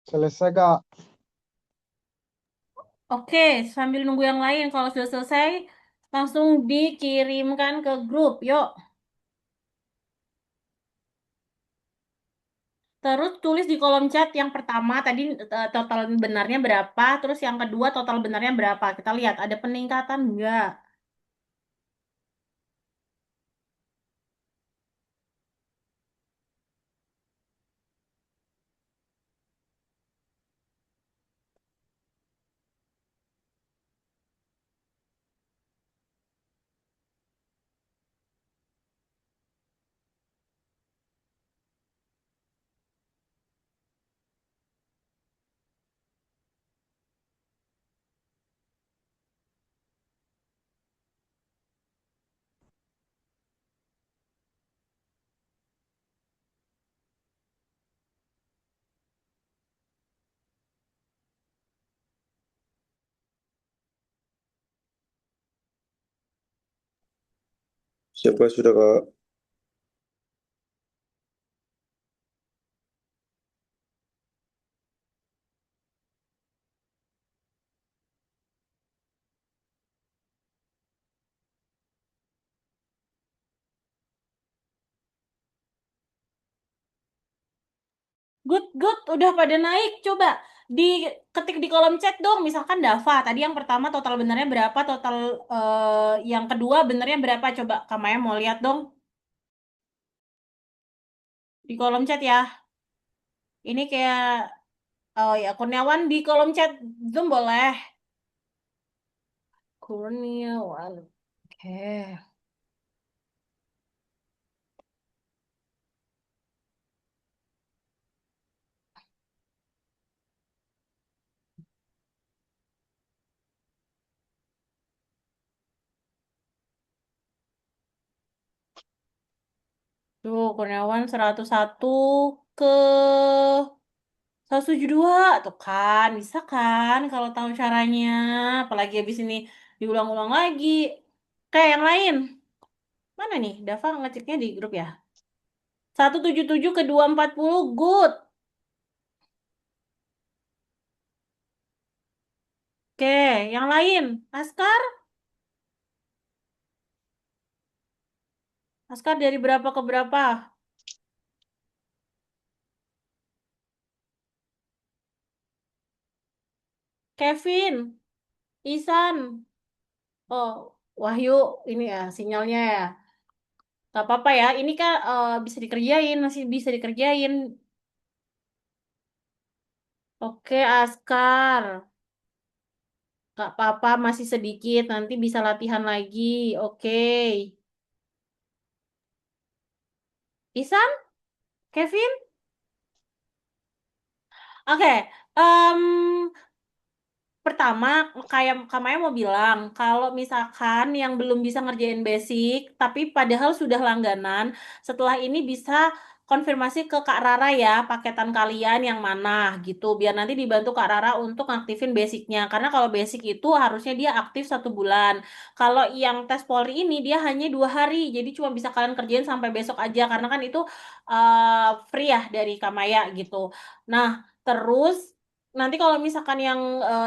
Selesai, Kak. Oke, sambil nunggu yang lain. Kalau sudah selesai, langsung dikirimkan ke grup. Yuk. Terus tulis di kolom chat yang pertama tadi total benarnya berapa, terus yang kedua total benarnya berapa. Kita lihat ada peningkatan enggak. Siapa sudah Kak? Good, good, udah pada naik. Coba diketik di kolom chat dong. Misalkan Dava, tadi yang pertama total benarnya berapa, total yang kedua benarnya berapa. Coba Kamaya mau lihat dong di kolom chat ya. Ini kayak, oh ya, Kurniawan di kolom chat Zoom boleh. Kurniawan, oke. Tuh, Kurniawan 101 ke 172 tuh kan, bisa kan kalau tahu caranya. Apalagi habis ini diulang-ulang lagi. Kayak yang lain. Mana nih? Dava ngeceknya di grup ya. 177 ke 240 good. Oke, yang lain. Askar? Askar dari berapa ke berapa? Kevin, Isan. Oh, Wahyu, ini ya sinyalnya ya. Gak apa-apa ya, ini kan bisa dikerjain, masih bisa dikerjain. Oke, Askar. Gak apa-apa, masih sedikit. Nanti bisa latihan lagi. Oke. Isan? Kevin? Oke. em, Pertama, kayak Kamaya mau bilang, kalau misalkan yang belum bisa ngerjain basic, tapi padahal sudah langganan, setelah ini bisa konfirmasi ke Kak Rara ya, paketan kalian yang mana gitu, biar nanti dibantu Kak Rara untuk aktifin basicnya. Karena kalau basic itu harusnya dia aktif 1 bulan. Kalau yang tes Polri ini dia hanya 2 hari, jadi cuma bisa kalian kerjain sampai besok aja, karena kan itu free ya dari Kamaya gitu. Nah, terus nanti kalau misalkan yang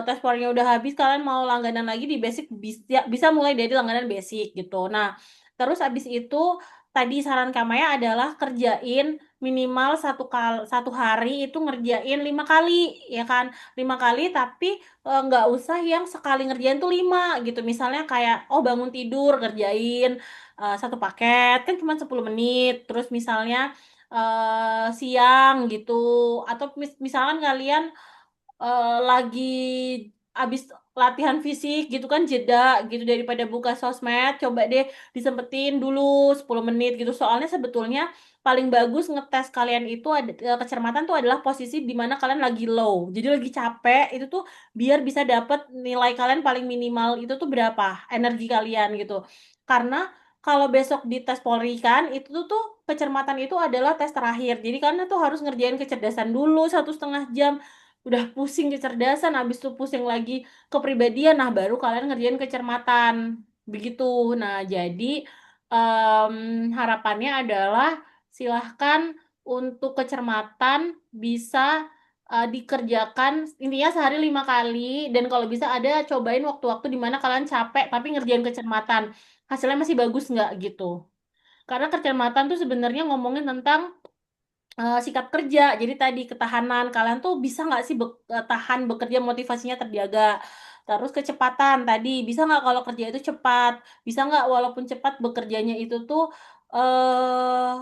tes polnya udah habis, kalian mau langganan lagi di basic bisa bisa mulai dari langganan basic gitu. Nah, terus abis itu tadi saran Kamaya adalah kerjain minimal 1 hari itu ngerjain 5 kali, ya kan? 5 kali, tapi nggak usah yang sekali ngerjain tuh 5 gitu. Misalnya kayak oh bangun tidur ngerjain 1 paket kan cuma 10 menit. Terus misalnya siang gitu, atau misalkan kalian lagi abis latihan fisik gitu kan jeda gitu, daripada buka sosmed coba deh disempetin dulu 10 menit gitu. Soalnya sebetulnya paling bagus ngetes kalian itu ada kecermatan tuh adalah posisi di mana kalian lagi low, jadi lagi capek itu tuh, biar bisa dapet nilai kalian paling minimal itu tuh berapa energi kalian gitu. Karena kalau besok di tes Polri kan itu tuh kecermatan itu adalah tes terakhir, jadi karena tuh harus ngerjain kecerdasan dulu 1,5 jam, udah pusing kecerdasan, habis itu pusing lagi kepribadian, nah baru kalian ngerjain kecermatan begitu. Nah jadi em, harapannya adalah silahkan untuk kecermatan bisa dikerjakan intinya sehari 5 kali, dan kalau bisa ada cobain waktu-waktu di mana kalian capek tapi ngerjain kecermatan. Hasilnya masih bagus nggak gitu. Karena kecermatan tuh sebenarnya ngomongin tentang sikap kerja. Jadi tadi ketahanan kalian tuh bisa nggak sih tahan bekerja, motivasinya terjaga. Terus kecepatan tadi bisa nggak kalau kerja itu cepat, bisa nggak walaupun cepat bekerjanya itu tuh eh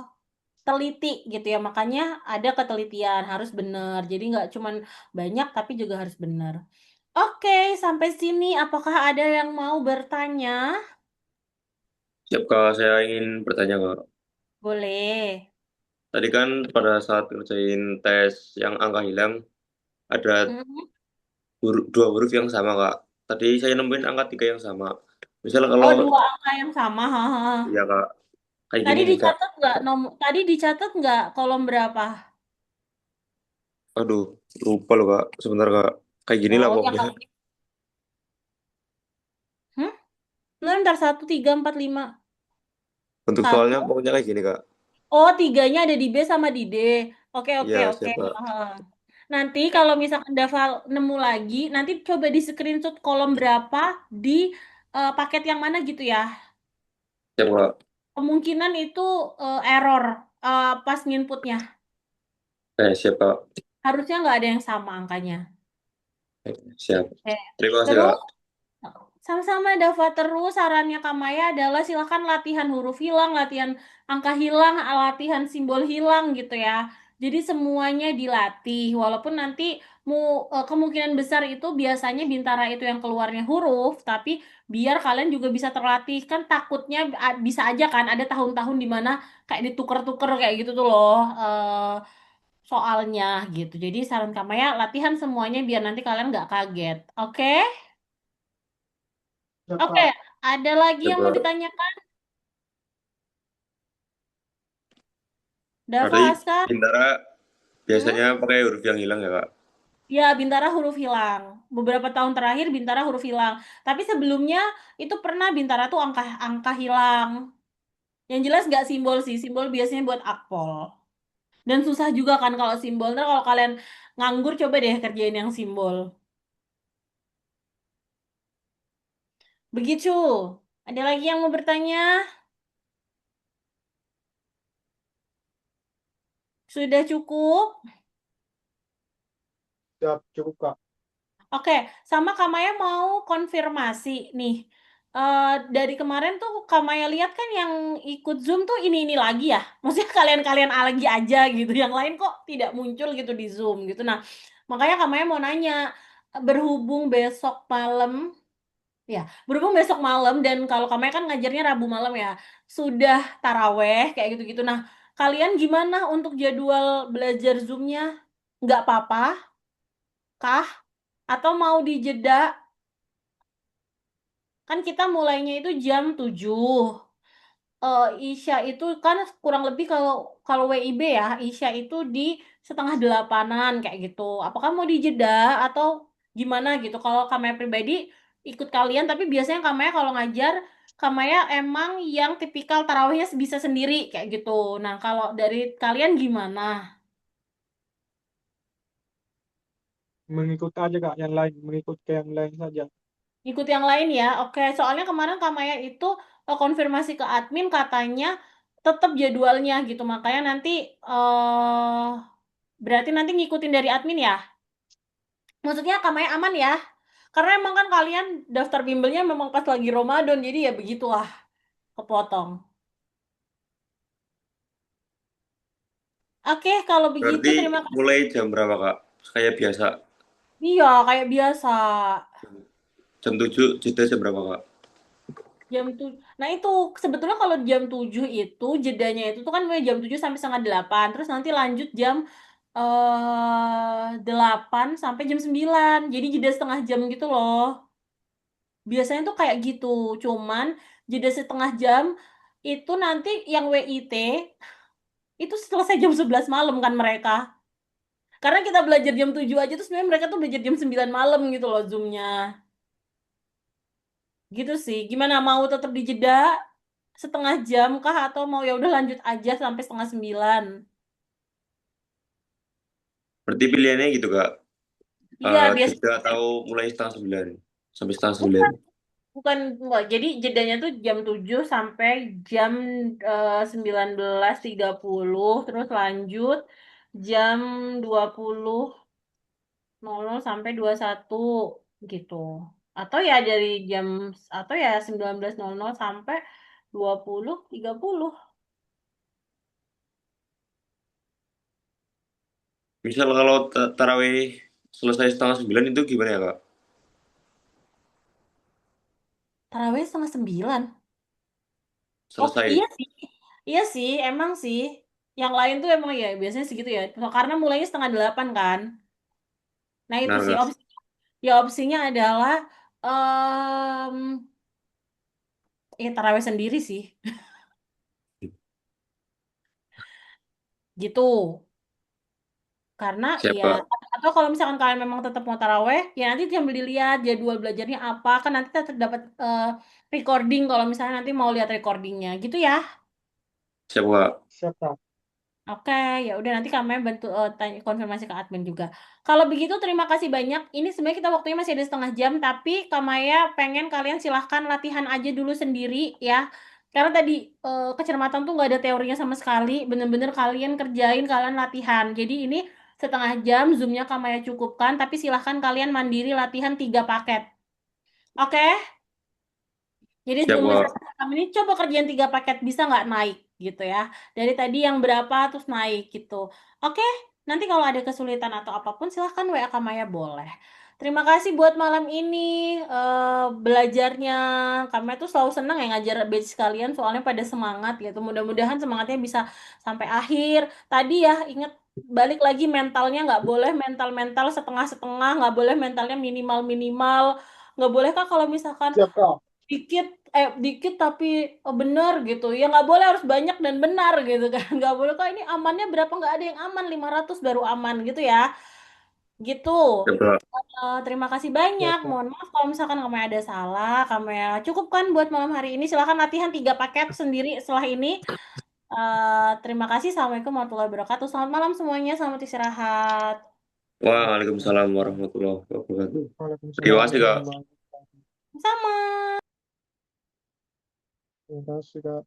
teliti gitu ya. Makanya ada ketelitian harus benar. Jadi nggak cuman banyak tapi juga harus benar. Oke, sampai sini apakah ada yang mau bertanya? Siap Kak, saya ingin bertanya Kak. Boleh. Tadi kan pada saat ngerjain tes yang angka hilang, ada Mm. dua huruf yang sama Kak. Tadi saya nemuin angka 3 yang sama. Misal kalau, Oh, dua angka yang sama. Hahaha. ya Kak, kayak Tadi gini nih Kak. dicatat nggak tadi dicatat nggak kolom berapa? Aduh, lupa loh Kak. Sebentar Kak. Kayak gini lah Oh, ya pokoknya. kalau hmm? Ntar 1, 3, 4, 5. Bentuk soalnya Satu. pokoknya kayak gini Kak. Oh, tiganya ada di B sama di D. Oke, oke, Iya, oke. siap Kak. Heeh. Nanti kalau misalkan Dava nemu lagi, nanti coba di screenshot kolom berapa di paket yang mana gitu ya. Siap Kak. Kemungkinan itu error pas nginputnya. Siap Kak. Harusnya nggak ada yang sama angkanya. Siap. Eh, Terima kasih Terus Kak. sama-sama Dava, terus sarannya Kak Maya adalah silakan latihan huruf hilang, latihan angka hilang, latihan simbol hilang gitu ya. Jadi semuanya dilatih, walaupun nanti kemungkinan besar itu biasanya Bintara itu yang keluarnya huruf, tapi biar kalian juga bisa terlatih. Kan takutnya bisa aja kan ada tahun-tahun di mana kayak ditukar-tukar kayak gitu tuh loh soalnya gitu. Jadi saran Kak Maya latihan semuanya biar nanti kalian nggak kaget. Oke? Ya, Oke, Kak. ada lagi Siap yang mau Kak. ditanyakan? Dava, Berarti Askar? Bintara Hmm? biasanya pakai huruf yang hilang ya Kak? Ya, Bintara huruf hilang. Beberapa tahun terakhir Bintara huruf hilang. Tapi sebelumnya itu pernah Bintara tuh angka angka hilang. Yang jelas nggak simbol sih. Simbol biasanya buat akpol. Dan susah juga kan kalau simbol. Ntar kalau kalian nganggur coba deh kerjain yang simbol. Begitu. Ada lagi yang mau bertanya? Sudah cukup? Siap, cukup, Kak. Oke, sama Kamaya mau konfirmasi nih. Dari kemarin tuh Kamaya lihat kan yang ikut Zoom tuh ini lagi ya. Maksudnya kalian-kalian lagi aja gitu. Yang lain kok tidak muncul gitu di Zoom gitu. Nah, makanya Kamaya mau nanya, berhubung besok malam, ya, berhubung besok malam dan kalau Kamaya kan ngajarnya Rabu malam ya, sudah taraweh kayak gitu-gitu. Nah, kalian gimana untuk jadwal belajar Zoom-nya? Nggak apa-apa kah? Atau mau dijeda? Kan kita mulainya itu jam 7. Isya itu kan kurang lebih kalau kalau WIB ya, Isya itu di 7:30 kayak gitu. Apakah mau dijeda atau gimana gitu? Kalau Kamaya pribadi ikut kalian, tapi biasanya Kamaya kalau ngajar, Kamaya emang yang tipikal tarawihnya bisa sendiri kayak gitu. Nah, kalau dari kalian gimana? Mengikut aja, Kak, yang lain. Mengikut ke yang lain saja. Ikut yang lain ya. Oke, soalnya kemarin Kamaya itu konfirmasi ke admin katanya tetap jadwalnya gitu. Makanya nanti berarti nanti ngikutin dari admin ya. Maksudnya Kamaya aman ya. Karena emang kan kalian daftar bimbelnya memang pas lagi Ramadan, jadi ya begitulah kepotong. Oke, kalau begitu Berarti terima kasih. mulai jam berapa Kak? Kayak biasa. Iya, kayak biasa. Jam 7 jeda jam berapa Kak? Jam 7. Nah itu sebetulnya kalau jam 7 itu jedanya itu tuh kan mulai jam 7 sampai 7:30. Terus nanti lanjut jam 8 sampai jam 9. Jadi jeda setengah jam gitu loh. Biasanya tuh kayak gitu. Cuman jeda setengah jam itu nanti yang WIT itu selesai jam 11 malam kan mereka. Karena kita belajar jam 7 aja tuh sebenarnya mereka tuh belajar jam 9 malam gitu loh Zoom-nya. Gitu sih. Gimana mau tetap dijeda setengah jam kah atau mau ya udah lanjut aja sampai 8:30? Berarti pilihannya gitu Kak. Iya, biasa Jeda atau mulai setengah 9 sampai setengah 9. bukan enggak. Jadi jedanya tuh jam 7 sampai jam 19.30, terus lanjut jam 20.00 sampai 21 gitu. Atau ya dari jam atau ya 19.00 sampai 20.30. Misal kalau tarawih selesai setengah 9 itu gimana ya Kak? Tarawih 8:30. Oh, iya Selesai. sih. Iya sih, emang sih. Yang lain tuh emang ya biasanya segitu ya. Karena mulainya 7:30 kan. Nah, itu Benar sih Kak. opsi. Ya opsinya adalah em ya tarawih sendiri sih. Gitu. Karena Siap ya Kak. atau kalau misalkan kalian memang tetap mau taraweh, ya nanti sambil dilihat jadwal belajarnya apa, kan nanti tetap dapat recording kalau misalnya nanti mau lihat recordingnya gitu ya. Siap Kak. Siap, Kak. Oke, ya udah nanti kami bantu tanya konfirmasi ke admin juga. Kalau begitu terima kasih banyak. Ini sebenarnya kita waktunya masih ada setengah jam, tapi Kamaya pengen kalian silahkan latihan aja dulu sendiri ya. Karena tadi kecermatan tuh nggak ada teorinya sama sekali. Bener-bener kalian kerjain, kalian latihan. Jadi ini setengah jam Zoom-nya Kamaya cukupkan, tapi silahkan kalian mandiri latihan 3 paket. Oke? Jadi Siap sebelum Kak. misalkan kami ini coba kerjaan 3 paket bisa nggak naik gitu ya. Dari tadi yang berapa terus naik gitu. Oke, nanti kalau ada kesulitan atau apapun silahkan WA Kamaya boleh. Terima kasih buat malam ini belajarnya. Kamaya tuh selalu senang ya ngajar batch kalian soalnya pada semangat gitu. Mudah-mudahan semangatnya bisa sampai akhir. Tadi ya ingat balik lagi mentalnya nggak boleh mental-mental setengah-setengah, nggak boleh mentalnya minimal-minimal. Nggak boleh Kak kalau misalkan Siap, Kak. dikit dikit tapi benar gitu ya nggak boleh harus banyak dan benar gitu kan nggak boleh kok ini amannya berapa nggak ada yang aman 500 baru aman gitu ya gitu. Siap Kak. Terima kasih Siap, banyak, Kak. mohon maaf kalau misalkan kamu ada salah kamu ya cukup kan buat malam hari ini silahkan latihan 3 paket sendiri setelah ini. Terima kasih, assalamualaikum warahmatullahi wabarakatuh, selamat malam semuanya, selamat istirahat. Waalaikumsalam warahmatullahi wabarakatuh. Terima Waalaikumsalam kasih Kak. warahmatullahi wabarakatuh. Sama. Terima kasih, Kak.